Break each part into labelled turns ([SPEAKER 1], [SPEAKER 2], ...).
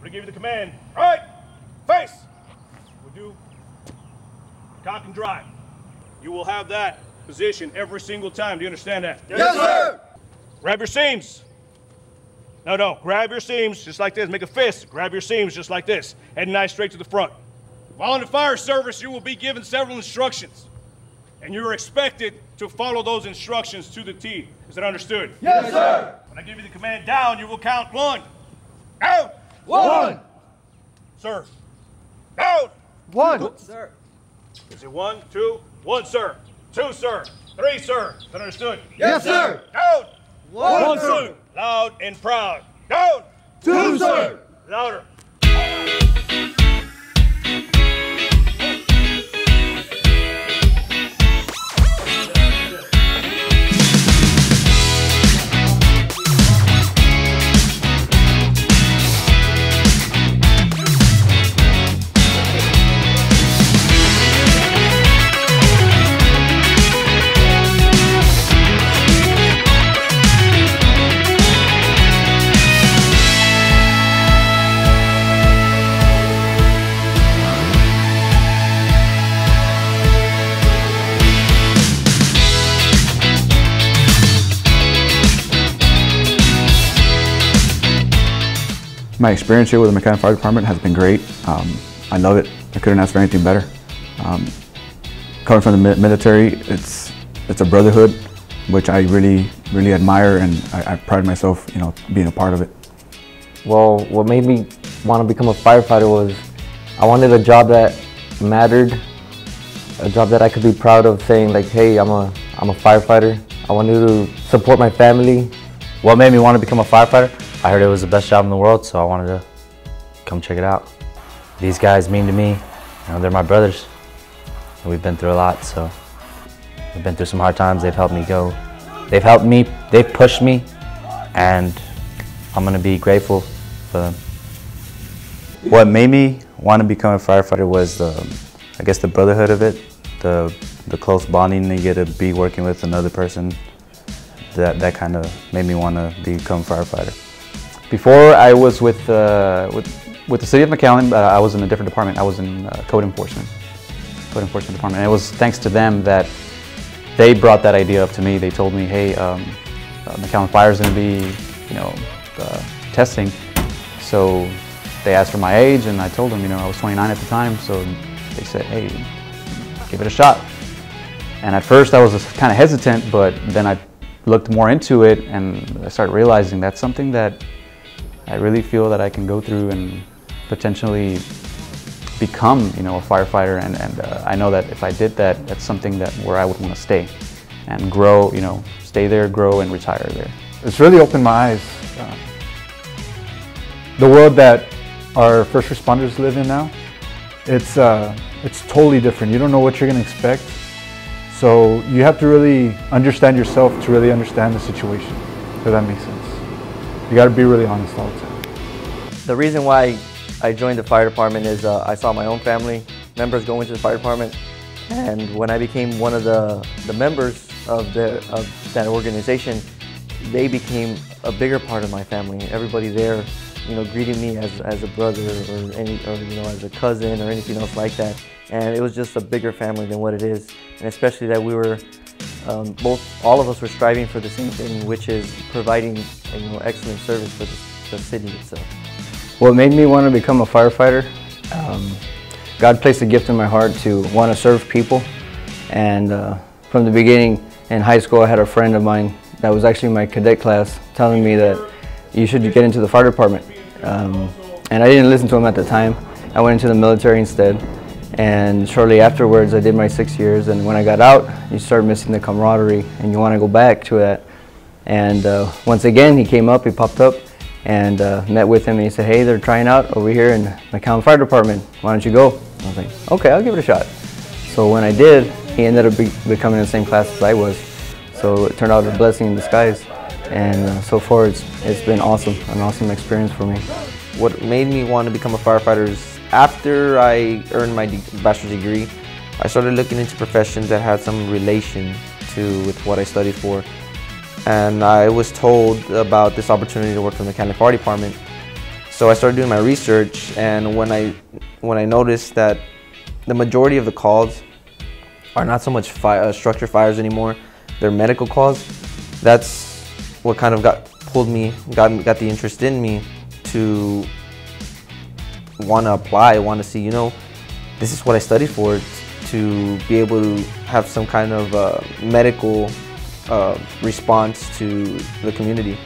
[SPEAKER 1] to give you the command. All right, face. We'll do cock and drive. You will have that position every single time. Do you understand that?
[SPEAKER 2] Yes, sir.
[SPEAKER 1] Grab your seams. No, grab your seams just like this. Make a fist. Grab your seams just like this. Head nice straight to the front. While in the fire service, you will be given several instructions, and you are expected to follow those instructions to the T. Is that understood?
[SPEAKER 2] Yes, sir.
[SPEAKER 1] When I give you the command down, you will count 1. Down.
[SPEAKER 2] 1.
[SPEAKER 1] Sir. Down.
[SPEAKER 2] 1. Sir.
[SPEAKER 1] Is it 1, 2? 1, sir. 2, sir. 3, sir. Is that understood?
[SPEAKER 2] Yes, sir.
[SPEAKER 1] Down.
[SPEAKER 2] 1, sir.
[SPEAKER 1] Loud and proud. Down.
[SPEAKER 2] 2, sir.
[SPEAKER 1] Louder.
[SPEAKER 3] My experience here with the McAllen Fire Department has been great. I love it. I couldn't ask for anything better. Coming from the military, it's a brotherhood, which I really admire, and I pride myself, being a part of it.
[SPEAKER 4] Well, what made me want to become a firefighter was I wanted a job that mattered, a job that I could be proud of, saying like, hey, I'm a firefighter. I wanted to support my family.
[SPEAKER 5] What made me want to become a firefighter? I heard it was the best job in the world, so I wanted to come check it out. These guys mean to me, they're my brothers. And we've been through a lot, so we've been through some hard times. They've helped me go. They've helped me, they've pushed me, and I'm gonna be grateful for them. What made me want to become a firefighter was I guess the brotherhood of it, the close bonding you get to be working with another person. That kind of made me want to become a firefighter. Before I was with the city of McAllen, I was in a different department. I was in code enforcement department. And it was thanks to them that they brought that idea up to me. They told me, hey, McAllen Fire is going to be, testing. So they asked for my age, and I told them, I was 29 at the time. So they said, hey, give it a shot. And at first I was kind of hesitant, but then I looked more into it, and I started realizing that's something that I really feel that I can go through and potentially become, a firefighter. And I know that if I did that, that's something where I would want to stay and grow, stay there, grow, and retire there.
[SPEAKER 6] It's really opened my eyes. The world that our first responders live in now, it's totally different. You don't know what you're going to expect. So you have to really understand yourself to really understand the situation, if that makes sense. You got to be really honest all the time.
[SPEAKER 4] The reason why I joined the fire department is I saw my own family members go into the fire department, and when I became one of the members of that organization, they became a bigger part of my family. Everybody there, greeting me as a brother or as a cousin or anything else like that. And it was just a bigger family than what it is. And especially that we were, all of us were striving for the same thing, which is providing excellent service for the city itself.
[SPEAKER 7] What made me want to become a firefighter, God placed a gift in my heart to want to serve people. And from the beginning in high school, I had a friend of mine that was actually in my cadet class telling me that you should get into the fire department. And I didn't listen to him at the time. I went into the military instead. And shortly afterwards, I did my 6 years. And when I got out, you start missing the camaraderie and you want to go back to that. And once again, he came up, he popped up, and met with him, and he said, hey, they're trying out over here in the McAllen Fire Department. Why don't you go? I was like, okay, I'll give it a shot. So when I did, he ended up becoming in the same class as I was. So it turned out a blessing in disguise. And so far, it's been awesome, an awesome experience for me.
[SPEAKER 8] What made me want to become a firefighter is after I earned my bachelor's degree, I started looking into professions that had some relation with what I studied for. And I was told about this opportunity to work for the McAllen Fire Department. So I started doing my research, and when I noticed that the majority of the calls are not so much structure fires anymore, they're medical calls, that's what kind of got the interest in me to want to apply, want to see, you know, this is what I studied for, to be able to have some kind of medical response to the community.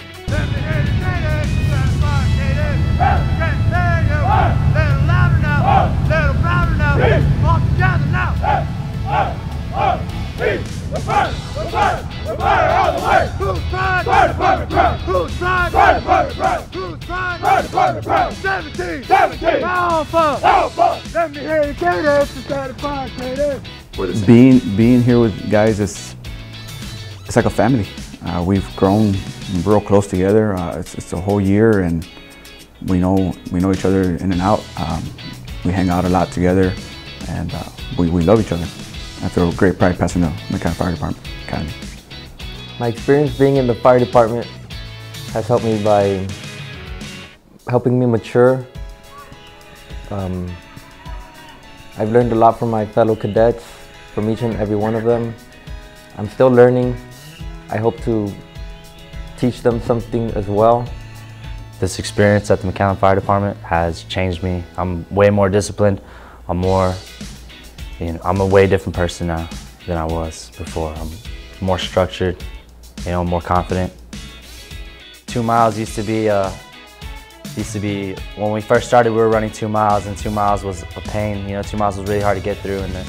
[SPEAKER 3] Being here with guys it's like a family. We've grown real close together. It's a whole year, and we know each other in and out. We hang out a lot together, and we love each other. I feel great pride passing the McAllen Fire Department Academy.
[SPEAKER 4] My experience being in the fire department has helped me by helping me mature. I've learned a lot from my fellow cadets, from each and every one of them. I'm still learning. I hope to teach them something as well.
[SPEAKER 5] This experience at the McAllen Fire Department has changed me. I'm way more disciplined. I'm a way different person now than I was before. I'm more structured, more confident. 2 miles used to be when we first started, we were running 2 miles, and 2 miles was a pain. 2 miles was really hard to get through, and then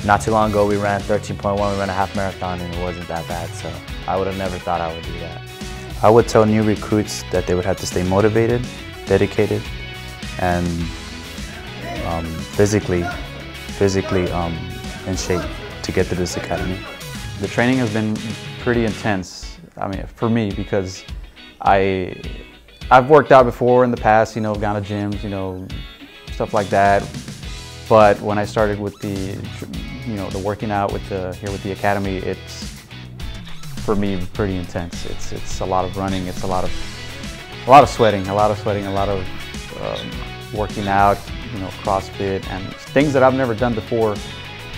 [SPEAKER 5] not too long ago we ran 13.1, we ran a half marathon, and it wasn't that bad, so I would have never thought I would do that. I would tell new recruits that they would have to stay motivated, dedicated, and physically in shape to get to this academy.
[SPEAKER 6] The training has been pretty intense, for me, because I've worked out before in the past, gone to gyms, stuff like that. But when I started with the working out here with the academy, it's, for me, pretty intense. It's a lot of running, it's a lot of sweating, a lot of working out, CrossFit and things that I've never done before.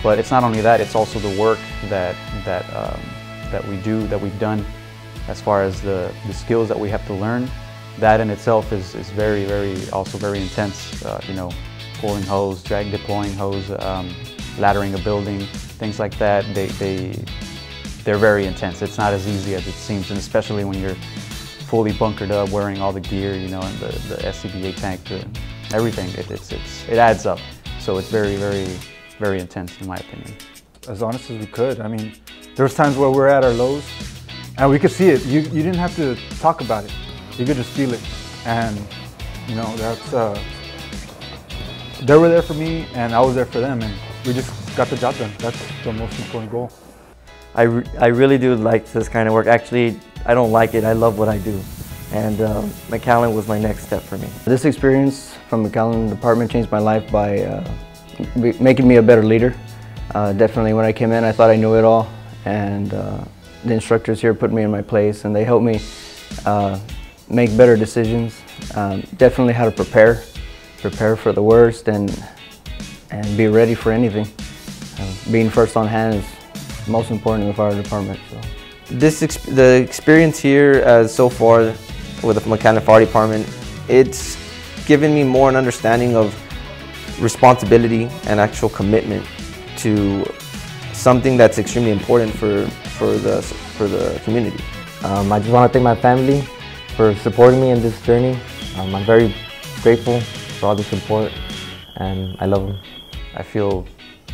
[SPEAKER 6] But it's not only that; it's also the work that we've done, as far as the skills that we have to learn. That in itself is also very intense. Pulling hose, drag deploying hose, laddering a building, things like that. They're very intense. It's not as easy as it seems, and especially when you're fully bunkered up, wearing all the gear, and the SCBA tank, everything. It adds up. So it's very intense, in my opinion. As honest as we could. There was times where we're at our lows, and we could see it. You didn't have to talk about it. You could just feel it, and that's. They were there for me, and I was there for them, and we just got the job done. That's the most important goal.
[SPEAKER 4] I really do like this kind of work. Actually, I don't like it. I love what I do. And McAllen was my next step for me.
[SPEAKER 7] This experience from McAllen Department changed my life by making me a better leader. Definitely when I came in, I thought I knew it all. And the instructors here put me in my place, and they helped me make better decisions. Definitely how to prepare for the worst, and be ready for anything. Being first on hand is most important in the fire department. So.
[SPEAKER 8] The experience here so far with the McAllen Fire Department, it's given me more an understanding of responsibility and actual commitment to something that's extremely important for the community.
[SPEAKER 4] I just want to thank my family for supporting me in this journey. I'm very grateful for all the support, and I love them.
[SPEAKER 6] I feel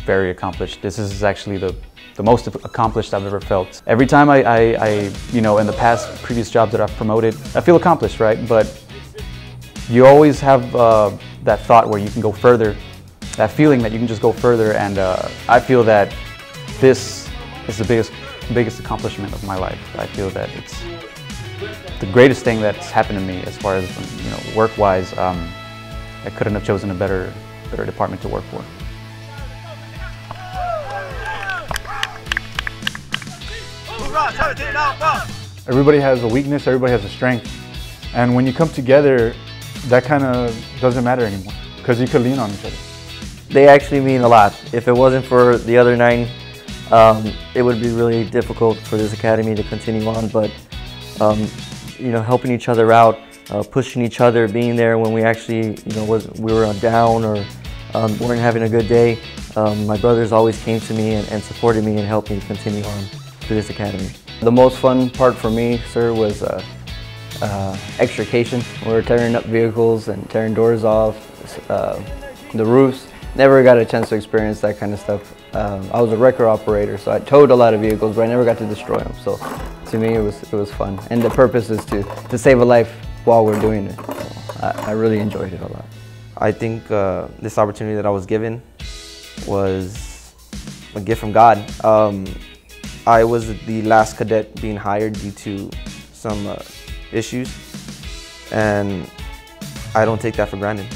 [SPEAKER 6] very accomplished. This is actually the most accomplished I've ever felt. Every time in the previous jobs that I've promoted, I feel accomplished, right? But you always have that thought where you can go further, that feeling that you can just go further, and I feel that this is the biggest accomplishment of my life. I feel that it's the greatest thing that's happened to me as far as work-wise. I couldn't have chosen a better department to work for. Everybody has a weakness, everybody has a strength. And when you come together, that kind of doesn't matter anymore because you could lean on each other.
[SPEAKER 4] They actually mean a lot. If it wasn't for the other 9, it would be really difficult for this academy to continue on. But you know, helping each other out, pushing each other, being there when we actually, you know, we were down or weren't having a good day. My brothers always came to me and supported me and helped me continue on through this academy.
[SPEAKER 7] The most fun part for me, sir, was extrication. We were tearing up vehicles and tearing doors off, the roofs. Never got a chance to experience that kind of stuff. I was a wrecker operator, so I towed a lot of vehicles, but I never got to destroy them. So to me, it was fun. And the purpose is to save a life while we're doing it. So I really enjoyed it a lot.
[SPEAKER 8] I think this opportunity that I was given was a gift from God. I was the last cadet being hired due to some issues, and I don't take that for granted.